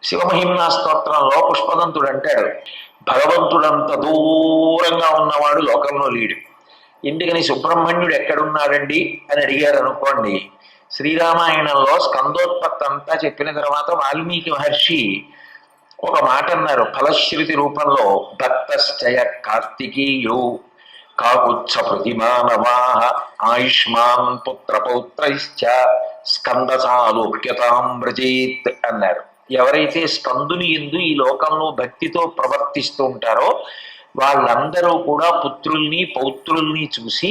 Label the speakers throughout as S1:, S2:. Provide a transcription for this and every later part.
S1: శివమహిమ్నా స్తోత్రంలో పుష్పదంతుడు అంటాడు, భగవంతుడంత దూరంగా ఉన్నవాడు లోకంలో లేడు. ఎందుకని సుబ్రహ్మణ్యుడు ఎక్కడున్నాడండి అని అడిగారు అనుకోండి, శ్రీరామాయణంలో స్కందోత్పత్తి అంతా చెప్పిన తర్వాత వాల్మీకి మహర్షి ఒక మాట అన్నారు ఫలశ్రుతి రూపంలో, దత్తశ్చయ కార్తికేయో కాకుత్స ప్రతిమానవాహ ఆయుష్మాన్ పుత్రపౌత్రైశ్చ స్కందసాలోక్యతాం వ్రజేత్ అన్నారు. ఎవరైతే స్కందుని యందు ఈ లోకంలో భక్తితో ప్రవర్తిస్తూ ఉంటారో వాళ్ళందరూ కూడా పుత్రుల్ని పౌత్రుల్ని చూసి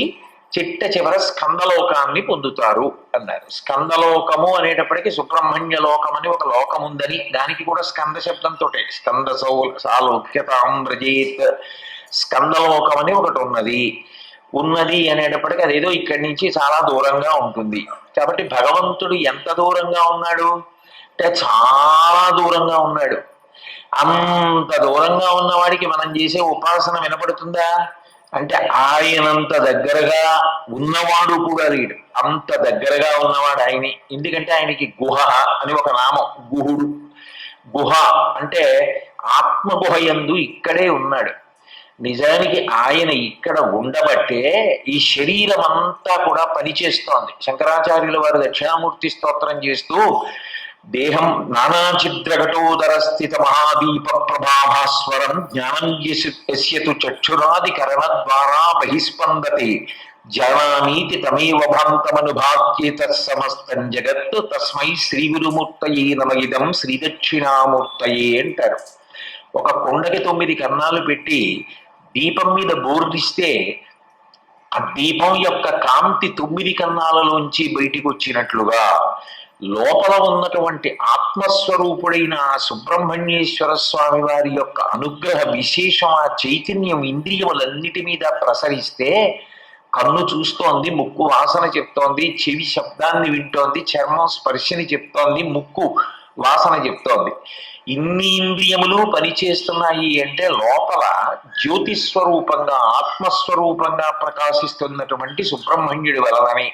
S1: చిట్ట చివర స్కందలోకాన్ని పొందుతారు అన్నారు. స్కందలోకము అనేటప్పటికీ సుబ్రహ్మణ్య లోకం అని ఒక లోకం ఉందని, దానికి కూడా స్కంద శబ్దంతో స్కంద సాలోక్యతాం వ్రజేత్, స్కందలోకం అని ఒకటి ఉన్నది అనేటప్పటికీ అదేదో ఇక్కడి నుంచి చాలా దూరంగా ఉంటుంది. కాబట్టి భగవంతుడు ఎంత దూరంగా ఉన్నాడు అంటే చాలా దూరంగా ఉన్నాడు. అంత దూరంగా ఉన్నవాడికి మనం చేసే ఉపాసన వినపడుతుందా అంటే ఆయనంత దగ్గరగా ఉన్నవాడు కూడా లేడు. అంత దగ్గరగా ఉన్నవాడు ఆయనే. ఎందుకంటే ఆయనకి గుహ అని ఒక నామం, గుహుడు. గుహ అంటే ఆత్మగుహ యందు ఇక్కడే ఉన్నాడు. నిజానికి ఆయన ఇక్కడ ఉండబట్టే ఈ శరీరం అంతా కూడా పనిచేస్తోంది. శంకరాచార్యుల వారు దక్షిణామూర్తి స్తోత్రం చేస్తూ, దేహం నానాచిద్రఘటోదర స్థిత మహాదీప ప్రభాభాస్వరం జ్ఞానం యస్యతు చక్షురాది కరణ ద్వారా బహిస్పందతే జానామీతి తమేవ భాంతమనుభాత్యేత సమస్తం జగత్ తస్మై శ్రీ గురుమూర్తయే నమయిదం శ్రీదక్షిణామూర్తయే అంటారు. ఒక కొండకి 9 కన్నాలు పెట్టి దీపం మీద బోర్డిస్తే ఆ దీపం యొక్క కాంతి 9 కన్నాలలోంచి బయటికి వచ్చినట్లుగా లోపల ఉన్నటువంటి ఆత్మస్వరూపుడైన ఆ సుబ్రహ్మణ్యేశ్వర స్వామి వారి యొక్క అనుగ్రహ విశేషం, ఆ చైతన్యం ఇంద్రియములన్నిటి మీద ప్రసరిస్తే కన్ను చూస్తోంది, ముక్కు వాసన చెప్తోంది, చెవి శబ్దాన్ని వింటోంది, చర్మం స్పర్శని చెప్తోంది, ముక్కు వాసన చెప్తోంది. ఇన్ని ఇంద్రియములు పనిచేస్తున్నాయి అంటే లోపల జ్యోతిస్వరూపంగా ఆత్మస్వరూపంగా ప్రకాశిస్తున్నటువంటి సుబ్రహ్మణ్యుడి వలననే.